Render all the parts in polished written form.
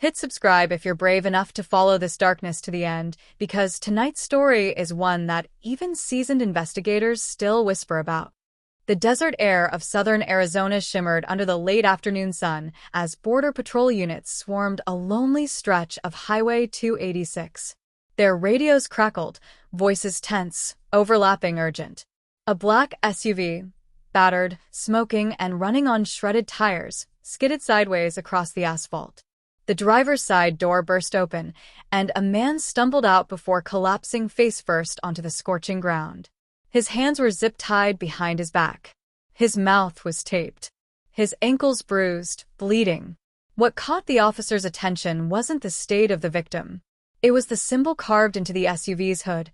Hit subscribe if you're brave enough to follow this darkness to the end, because tonight's story is one that even seasoned investigators still whisper about. The desert air of southern Arizona shimmered under the late afternoon sun as Border Patrol units swarmed a lonely stretch of Highway 286. Their radios crackled, voices tense, overlapping urgent. A black SUV, battered, smoking, and running on shredded tires, skidded sideways across the asphalt. The driver's side door burst open, and a man stumbled out before collapsing face-first onto the scorching ground. His hands were zip-tied behind his back. His mouth was taped. His ankles bruised, bleeding. What caught the officer's attention wasn't the state of the victim. It was the symbol carved into the SUV's hood,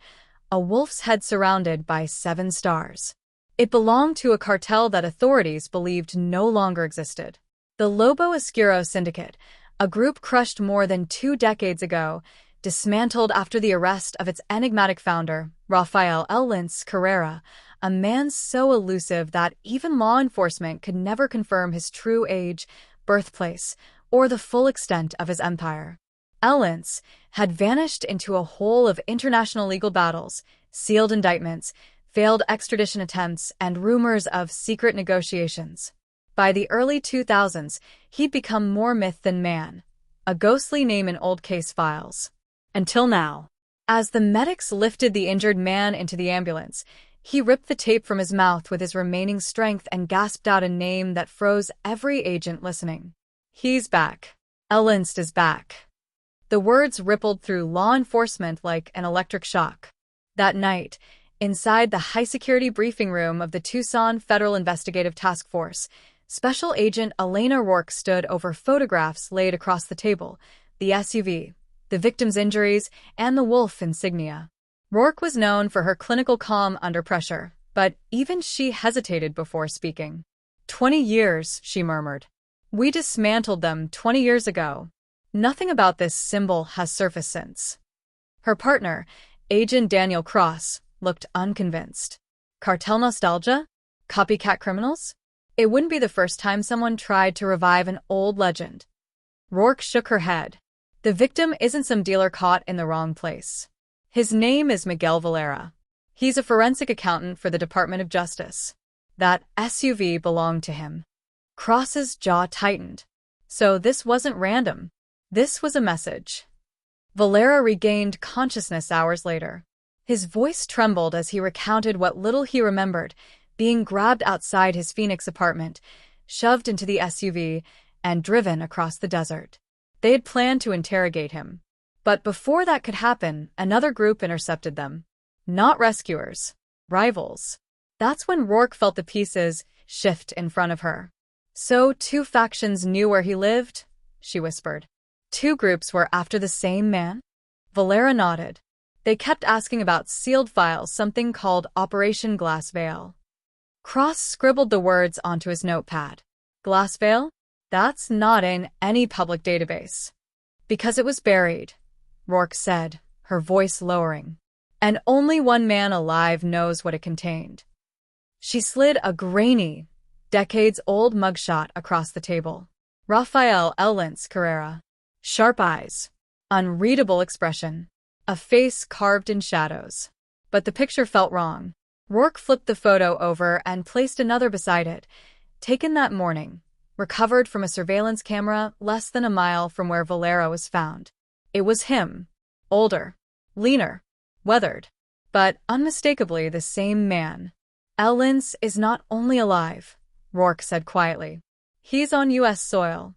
a wolf's head surrounded by 7 stars. It belonged to a cartel that authorities believed no longer existed. The Lobo Oscuro Syndicate, a group crushed more than 2 decades ago, dismantled after the arrest of its enigmatic founder, Rafael Caro, a man so elusive that even law enforcement could never confirm his true age, birthplace, or the full extent of his empire. Elence had vanished into a hole of international legal battles, sealed indictments, failed extradition attempts, and rumors of secret negotiations. By the early 2000s, he'd become more myth than man, a ghostly name in old case files. Until now. As the medics lifted the injured man into the ambulance, he ripped the tape from his mouth with his remaining strength and gasped out a name that froze every agent listening. He's back. Elence is back. The words rippled through law enforcement like an electric shock. That night, inside the high-security briefing room of the Tucson Federal Investigative Task Force, Special Agent Elena Rourke stood over photographs laid across the table, the SUV, the victim's injuries, and the wolf insignia. Rourke was known for her clinical calm under pressure, but even she hesitated before speaking. 20 years, she murmured. We dismantled them 20 years ago. Nothing about this symbol has surfaced since. Her partner, Agent Daniel Cross, looked unconvinced. Cartel nostalgia? Copycat criminals? It wouldn't be the first time someone tried to revive an old legend. Rourke shook her head. The victim isn't some dealer caught in the wrong place. His name is Miguel Valera. He's a forensic accountant for the Department of Justice. That SUV belonged to him. Cross's jaw tightened. So this wasn't random. This was a message. Valera regained consciousness hours later. His voice trembled as he recounted what little he remembered, being grabbed outside his Phoenix apartment, shoved into the SUV, and driven across the desert. They had planned to interrogate him. But before that could happen, another group intercepted them. Not rescuers. Rivals. That's when Rourke felt the pieces shift in front of her. So 2 factions knew where he lived? She whispered. 2 groups were after the same man? Valera nodded. They kept asking about sealed files, something called Operation Glass Veil. Cross scribbled the words onto his notepad. Glass Veil? That's not in any public database. Because it was buried, Rourke said, her voice lowering. And only one man alive knows what it contained. She slid a grainy, decades-old mugshot across the table. Rafael Caro. Sharp eyes. Unreadable expression. A face carved in shadows. But the picture felt wrong. Rourke flipped the photo over and placed another beside it, taken that morning, recovered from a surveillance camera less than a mile from where Valera was found. It was him. Older. Leaner. Weathered. But unmistakably the same man. Elence is not only alive, Rourke said quietly. He's on U.S. soil.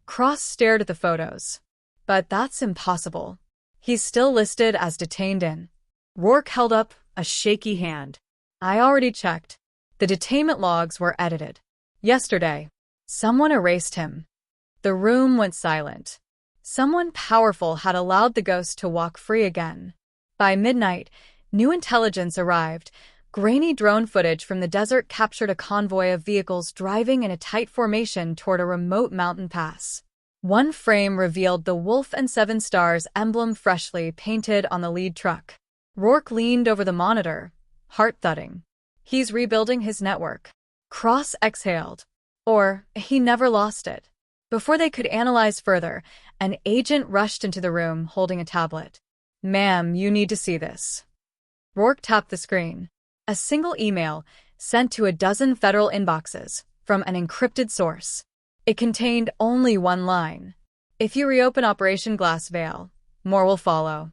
Cross stared at the photos. But that's impossible. He's still listed as detained in. Rourke held up a shaky hand. I already checked. The detainment logs were edited. Yesterday. Someone erased him. The room went silent. Someone powerful had allowed the ghost to walk free again. By midnight, new intelligence arrived. Grainy drone footage from the desert captured a convoy of vehicles driving in a tight formation toward a remote mountain pass. One frame revealed the wolf and 7 stars emblem freshly painted on the lead truck. Rourke leaned over the monitor, heart thudding. He's rebuilding his network. Cross exhaled. Or, he never lost it. Before they could analyze further, An agent rushed into the room holding a tablet. "Ma'am, you need to see this." Rourke tapped the screen. A single email sent to a dozen federal inboxes from an encrypted source. It contained only one line. "If you reopen Operation Glass Veil, more will follow."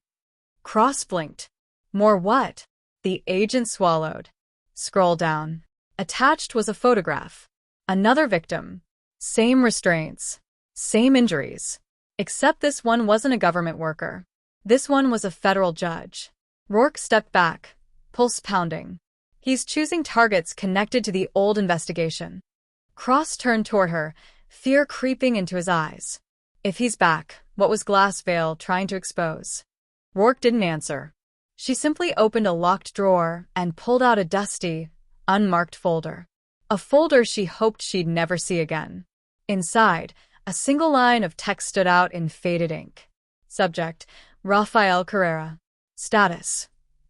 Cross blinked. "More what?" The agent swallowed. Scroll down. Attached was a photograph. Another victim. Same restraints. Same injuries. Except this one wasn't a government worker. This one was a federal judge. Rourke stepped back, pulse pounding. He's choosing targets connected to the old investigation. Cross turned toward her, fear creeping into his eyes. If he's back, what was Glass Veil trying to expose? Rourke didn't answer. She simply opened a locked drawer and pulled out a dusty, unmarked folder. A folder she hoped she'd never see again. Inside, a single line of text stood out in faded ink. Subject: Rafael Caro. Status: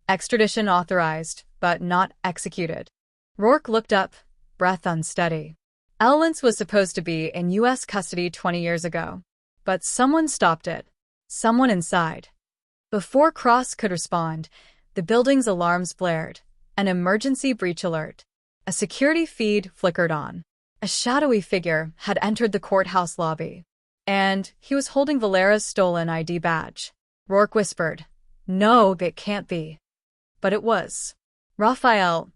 extradition authorized, but not executed. Rourke looked up, breath unsteady. Lentz was supposed to be in U.S. custody 20 years ago. But someone stopped it. Someone inside. Before Cross could respond, the building's alarms blared. An emergency breach alert. A security feed flickered on. A shadowy figure had entered the courthouse lobby. And he was holding Valera's stolen ID badge. Rourke whispered, "No, it can't be." But it was. Rafael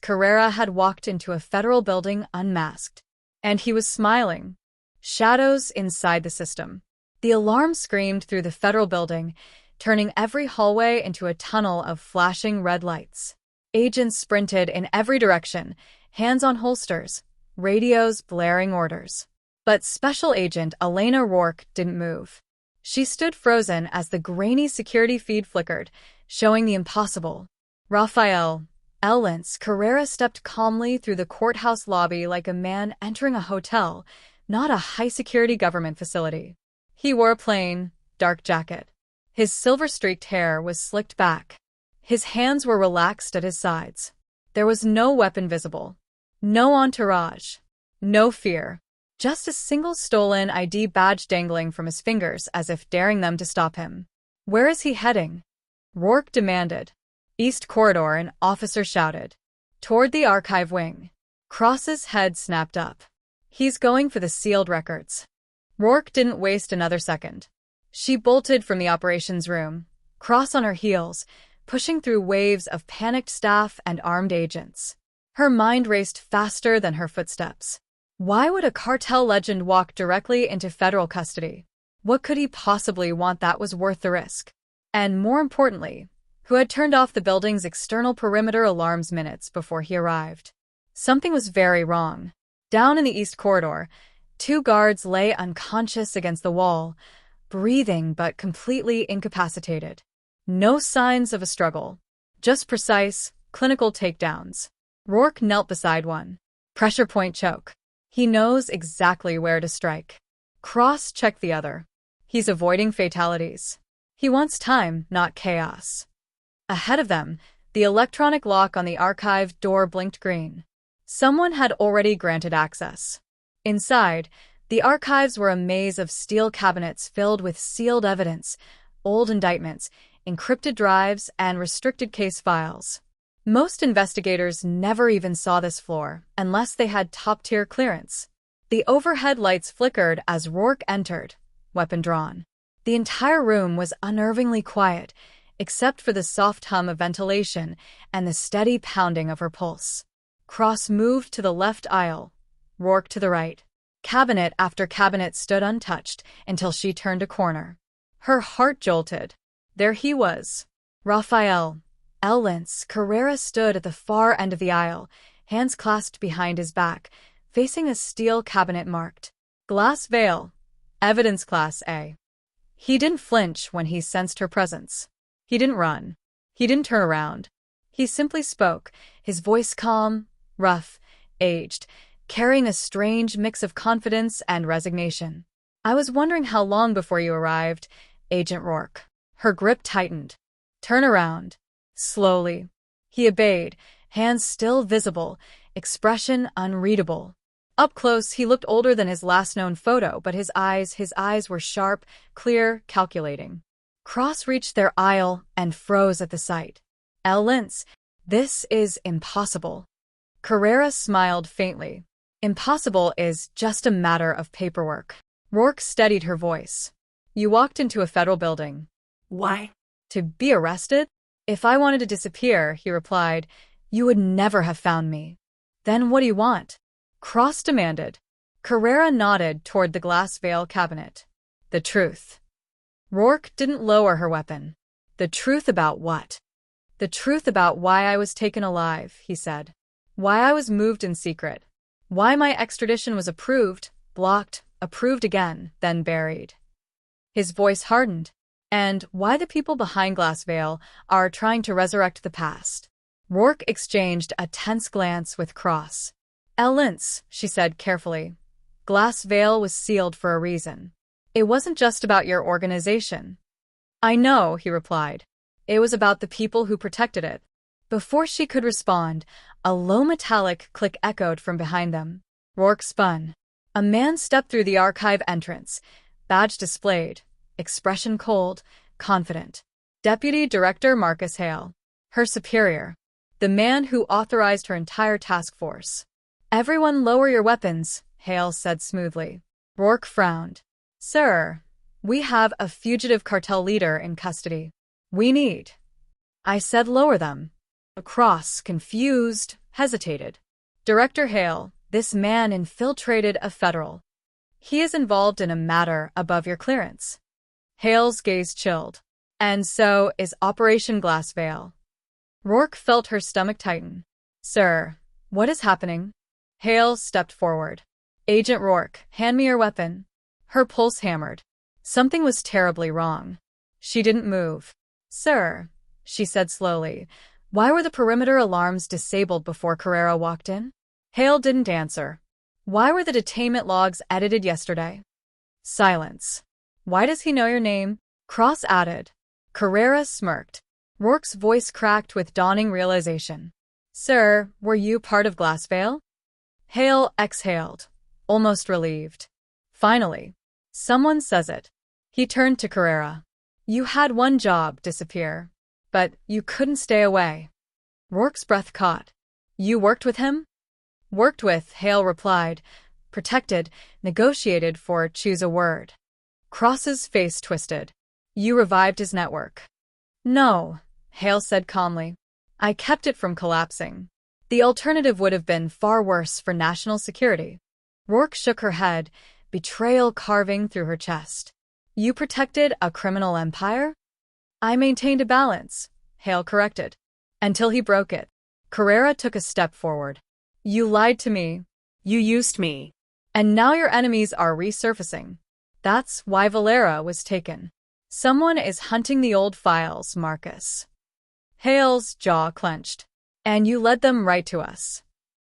Caro had walked into a federal building unmasked. And he was smiling. Shadows inside the system. The alarm screamed through the federal building, turning every hallway into a tunnel of flashing red lights. Agents sprinted in every direction, hands on holsters, radios blaring orders. But Special Agent Elena Rourke didn't move. She stood frozen as the grainy security feed flickered, showing the impossible. Rafael Caro stepped calmly through the courthouse lobby like a man entering a hotel, not a high-security government facility. He wore a plain, dark jacket. His silver-streaked hair was slicked back. His hands were relaxed at his sides. There was no weapon visible. No entourage. No fear. Just a single stolen ID badge dangling from his fingers as if daring them to stop him. "Where is he heading?" Rourke demanded. "East Corridor," an officer shouted. "Toward the archive wing." Cross's head snapped up. "He's going for the sealed records." Rourke didn't waste another second. She bolted from the operations room, Cross on her heels, pushing through waves of panicked staff and armed agents. Her mind raced faster than her footsteps. Why would a cartel legend walk directly into federal custody? What could he possibly want that was worth the risk? And more importantly, who had turned off the building's external perimeter alarms minutes before he arrived? Something was very wrong. Down in the East Corridor, 2 guards lay unconscious against the wall, breathing but completely incapacitated. No signs of a struggle. Just precise, clinical takedowns. Rourke knelt beside one. Pressure point choke. He knows exactly where to strike. Cross checked the other. He's avoiding fatalities. He wants time, not chaos. Ahead of them, the electronic lock on the archive door blinked green. Someone had already granted access. Inside, the archives were a maze of steel cabinets filled with sealed evidence, old indictments, encrypted drives, and restricted case files. Most investigators never even saw this floor unless they had top-tier clearance. The overhead lights flickered as Rourke entered, weapon drawn. The entire room was unnervingly quiet, except for the soft hum of ventilation and the steady pounding of her pulse. Cross moved to the left aisle, Rourke to the right. Cabinet after cabinet stood untouched until she turned a corner. Her heart jolted. There he was. Rafael Caro stood at the far end of the aisle, hands clasped behind his back, facing a steel cabinet marked Glass Veil, Evidence Class A. He didn't flinch when he sensed her presence. He didn't run. He didn't turn around. He simply spoke, his voice calm, rough, aged, carrying a strange mix of confidence and resignation. "I was wondering how long before you arrived, Agent Rourke." Her grip tightened. "Turn around." Slowly. He obeyed, hands still visible, expression unreadable. Up close, he looked older than his last known photo, but his eyes were sharp, clear, calculating. Cross reached their aisle and froze at the sight. "El Lince, this is impossible." Carrera smiled faintly. "Impossible is just a matter of paperwork." Rourke steadied her voice. "You walked into a federal building." "Why?" "To be arrested?" "If I wanted to disappear," he replied, "you would never have found me." "Then what do you want?" Cross demanded. Carrera nodded toward the glass veil cabinet. "The truth." Rourke didn't lower her weapon. "The truth about what?" "The truth about why I was taken alive," he said. "Why I was moved in secret. Why my extradition was approved, blocked, approved again, then buried." His voice hardened. "And why the people behind Glass Veil are trying to resurrect the past." Rourke exchanged a tense glance with Cross. "El Lince," she said carefully. "Glass Veil was sealed for a reason. It wasn't just about your organization." "I know," he replied. "It was about the people who protected it." Before she could respond, a low metallic click echoed from behind them. Rourke spun. A man stepped through the archive entrance, badge displayed, expression cold, confident. Deputy Director Marcus Hale. Her superior. The man who authorized her entire task force. "Everyone lower your weapons," Hale said smoothly. Rourke frowned. "Sir, we have a fugitive cartel leader in custody. We need—" "I said lower them." Cross, confused, hesitated. "Director Hale, this man infiltrated a federal. He is involved in a matter above your clearance." Hale's gaze chilled. "And so is Operation Glass Veil." Rourke felt her stomach tighten. "Sir, what is happening?" Hale stepped forward. "Agent Rourke, hand me your weapon." Her pulse hammered. Something was terribly wrong. She didn't move. "Sir," she said slowly, "why were the perimeter alarms disabled before Carrera walked in?" Hale didn't answer. "Why were the detainment logs edited yesterday?" Silence. "Why does he know your name?" Cross added. Carrera smirked. Rourke's voice cracked with dawning realization. "Sir, were you part of Glass Veil?" Hale exhaled, almost relieved. "Finally. Someone says it." He turned to Carrera. "You had one job, disappear. But you couldn't stay away." Rourke's breath caught. "You worked with him?" "Worked with," Hale replied. "Protected, negotiated for, choose a word." Cross's face twisted. "You revived his network." "No," Hale said calmly. "I kept it from collapsing. The alternative would have been far worse for national security." Rourke shook her head, betrayal carving through her chest. "You protected a criminal empire?" "I maintained a balance," Hale corrected. "Until he broke it." Carrera took a step forward. "You lied to me. You used me. And now your enemies are resurfacing. That's why Valera was taken. Someone is hunting the old files, Marcus." Hale's jaw clenched. "And you led them right to us."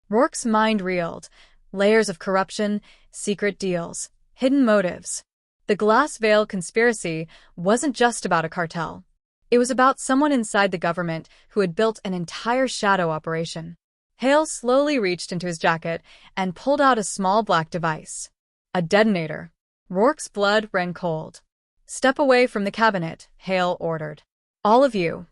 Rourke's mind reeled. Layers of corruption, secret deals, hidden motives. The Glass Veil conspiracy wasn't just about a cartel. It was about someone inside the government who had built an entire shadow operation. Hale slowly reached into his jacket and pulled out a small black device. A detonator. Rourke's blood ran cold. "Step away from the cabinet," Hale ordered. "All of you."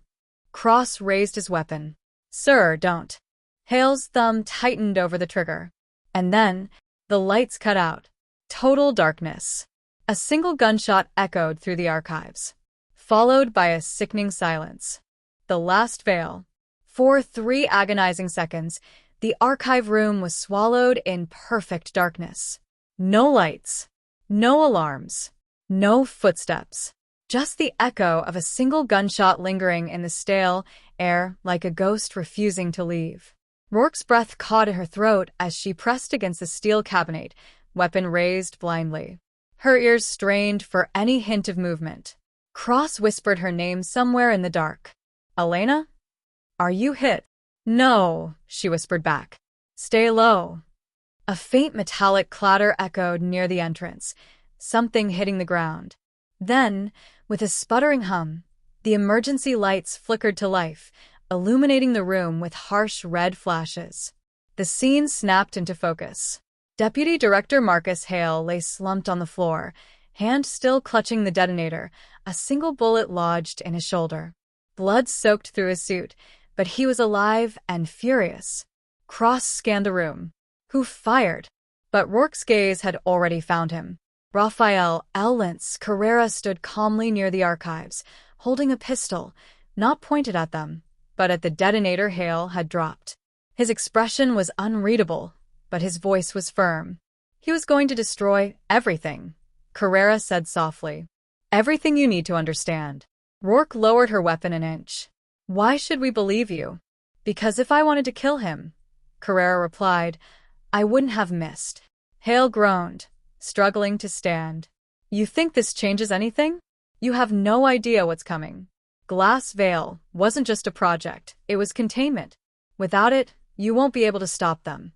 Cross raised his weapon. "Sir, don't." Hale's thumb tightened over the trigger. And then, the lights cut out. Total darkness. A single gunshot echoed through the archives, followed by a sickening silence. The last veil. For 3 agonizing seconds, the archive room was swallowed in perfect darkness. No lights. No alarms. No footsteps. Just the echo of a single gunshot lingering in the stale air like a ghost refusing to leave. Rourke's breath caught in her throat as she pressed against the steel cabinet, weapon raised blindly. Her ears strained for any hint of movement. Cross whispered her name somewhere in the dark. "Elena? Are you hit?" "No," she whispered back. "Stay low." A faint metallic clatter echoed near the entrance, something hitting the ground. Then, with a sputtering hum, the emergency lights flickered to life, illuminating the room with harsh red flashes. The scene snapped into focus. Deputy Director Marcus Hale lay slumped on the floor, hand still clutching the detonator, a single bullet lodged in his shoulder. Blood soaked through his suit, but he was alive and furious. Cross scanned the room. Who fired? But Rourke's gaze had already found him. Rafael Carrera stood calmly near the archives, holding a pistol, not pointed at them, but at the detonator Hale had dropped. His expression was unreadable, but his voice was firm. He was going to destroy everything, Carrera said softly. Everything you need to understand. Rourke lowered her weapon an inch. Why should we believe you? Because if I wanted to kill him, Carrera replied, I wouldn't have missed. Hale groaned, struggling to stand. You think this changes anything? You have no idea what's coming. Glass Veil wasn't just a project, it was containment. Without it, you won't be able to stop them.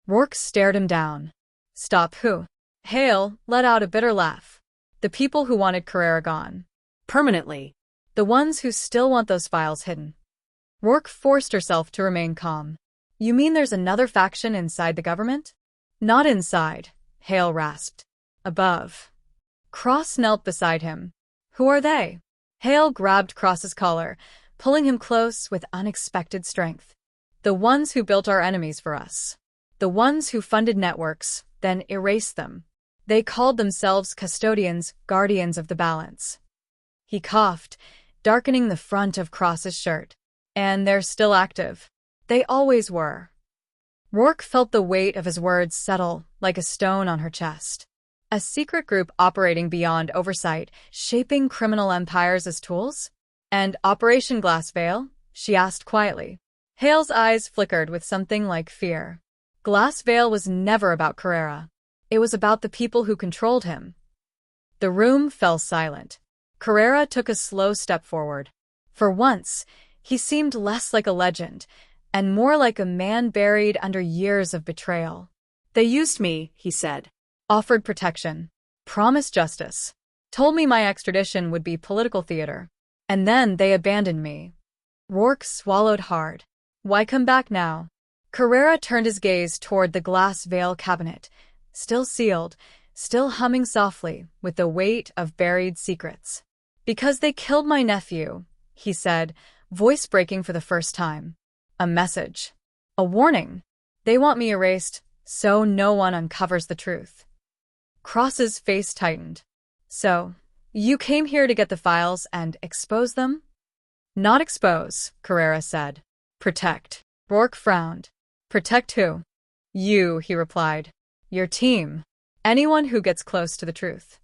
Rourke stared him down. Stop who? Hale let out a bitter laugh. The people who wanted Carrera gone. Permanently. The ones who still want those files hidden. Rourke forced herself to remain calm. You mean there's another faction inside the government? Not inside, Hale rasped. Above. Cross knelt beside him. Who are they? Hale grabbed Cross's collar, pulling him close with unexpected strength. The ones who built our enemies for us. The ones who funded networks, then erased them. They called themselves custodians, guardians of the balance. He coughed, darkening the front of Cross's shirt. And they're still active. They always were. Rourke felt the weight of his words settle like a stone on her chest. A secret group operating beyond oversight, shaping criminal empires as tools? And Operation Glass Veil? She asked quietly. Hale's eyes flickered with something like fear. Glass Veil was never about Carrera. It was about the people who controlled him. The room fell silent. Carrera took a slow step forward. For once, he seemed less like a legend, and more like a man buried under years of betrayal. They used me, he said. Offered protection. Promised justice. Told me my extradition would be political theater. And then they abandoned me. Rourke swallowed hard. Why come back now? Carrera turned his gaze toward the Glass Veil cabinet, still sealed, still humming softly with the weight of buried secrets. Because they killed my nephew, he said, voice breaking for the first time. A message. A warning. They want me erased, so no one uncovers the truth. Cross's face tightened. So, you came here to get the files and expose them? Not expose, Carrera said. Protect. Rourke frowned. Protect who? You, he replied. Your team. Anyone who gets close to the truth.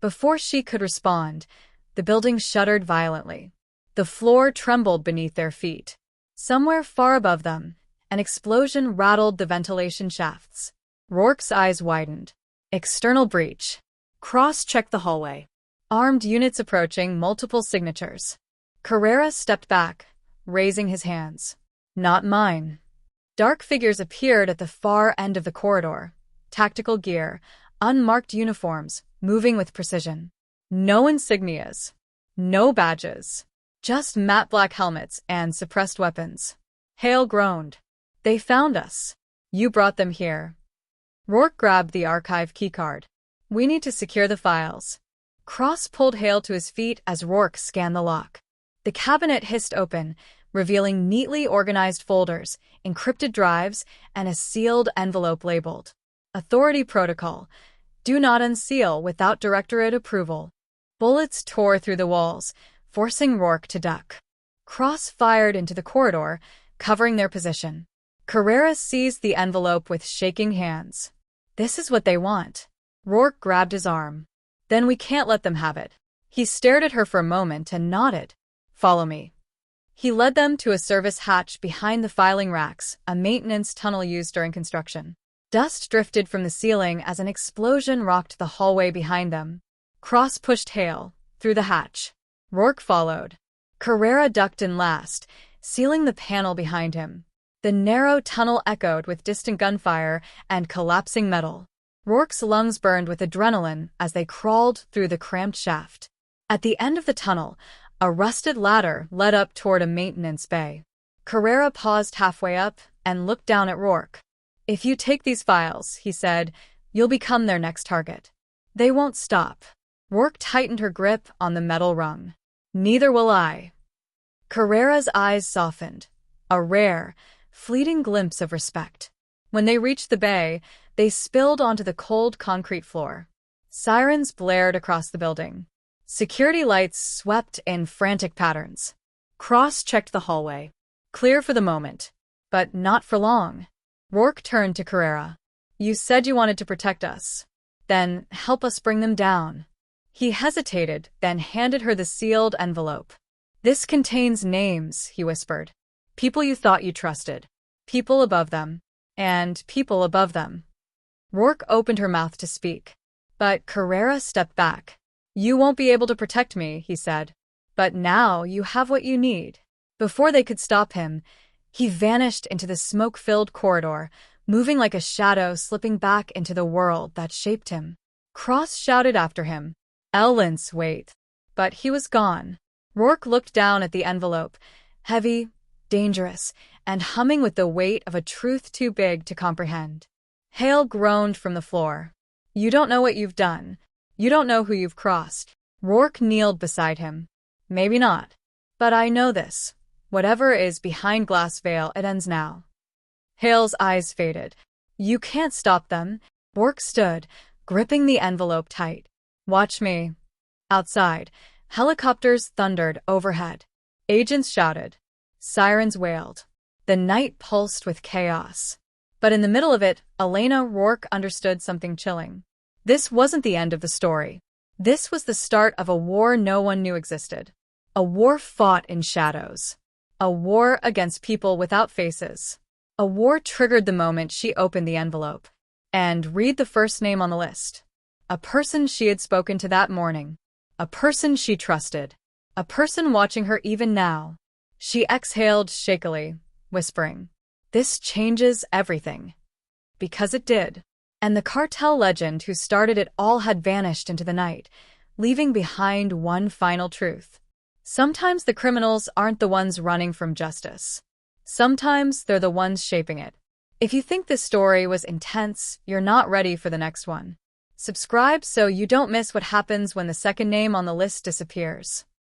Before she could respond, the building shuddered violently. The floor trembled beneath their feet. Somewhere far above them, an explosion rattled the ventilation shafts. Rourke's eyes widened. External breach. Cross checked the hallway. Armed units approaching, multiple signatures. Carrera stepped back, raising his hands. Not mine. Dark figures appeared at the far end of the corridor. Tactical gear, unmarked uniforms, moving with precision. No insignias. No badges. Just matte black helmets and suppressed weapons. Hale groaned. They found us. You brought them here. Rourke grabbed the archive keycard. We need to secure the files. Cross pulled Hale to his feet as Rourke scanned the lock. The cabinet hissed open, revealing neatly organized folders, encrypted drives, and a sealed envelope labeled Authority Protocol. Do not unseal without directorate approval. Bullets tore through the walls, forcing Rourke to duck. Cross fired into the corridor, covering their position. Carrera seized the envelope with shaking hands. This is what they want. Rourke grabbed his arm. Then we can't let them have it. He stared at her for a moment and nodded. Follow me. He led them to a service hatch behind the filing racks, a maintenance tunnel used during construction. Dust drifted from the ceiling as an explosion rocked the hallway behind them. Cross pushed Hale through the hatch. Rourke followed. Carrera ducked in last, sealing the panel behind him. The narrow tunnel echoed with distant gunfire and collapsing metal. Rourke's lungs burned with adrenaline as they crawled through the cramped shaft. At the end of the tunnel, a rusted ladder led up toward a maintenance bay. Carrera paused halfway up and looked down at Rourke. If you take these files, he said, you'll become their next target. They won't stop. Rourke tightened her grip on the metal rung. Neither will I. Carrera's eyes softened, a rare, fleeting glimpse of respect. When they reached the bay, they spilled onto the cold concrete floor. Sirens blared across the building. Security lights swept in frantic patterns. Cross checked the hallway. Clear for the moment, but not for long. Rourke turned to Carrera. You said you wanted to protect us. Then help us bring them down. He hesitated, then handed her the sealed envelope. This contains names, he whispered. People you thought you trusted. People above them. And people above them. Rourke opened her mouth to speak. But Carrera stepped back. You won't be able to protect me, he said. But now you have what you need. Before they could stop him, he vanished into the smoke-filled corridor, moving like a shadow slipping back into the world that shaped him. Cross shouted after him. Ellens, wait. But he was gone. Rourke looked down at the envelope, heavy, dangerous, and humming with the weight of a truth too big to comprehend. Hale groaned from the floor. You don't know what you've done. You don't know who you've crossed. Rourke kneeled beside him. Maybe not. But I know this. Whatever is behind glass veil, it ends now. Hale's eyes faded. You can't stop them. Rourke stood, gripping the envelope tight. Watch me. Outside, helicopters thundered overhead. Agents shouted. Sirens wailed. The night pulsed with chaos. But in the middle of it, Rourke understood something chilling. This wasn't the end of the story. This was the start of a war no one knew existed. A war fought in shadows. A war against people without faces. A war triggered the moment she opened the envelope. And read the first name on the list. A person she had spoken to that morning. A person she trusted. A person watching her even now. She exhaled shakily, whispering, This changes everything. Because it did. And the cartel legend who started it all had vanished into the night, leaving behind one final truth. Sometimes the criminals aren't the ones running from justice. Sometimes they're the ones shaping it. If you think this story was intense, you're not ready for the next one. Subscribe so you don't miss what happens when the second name on the list disappears.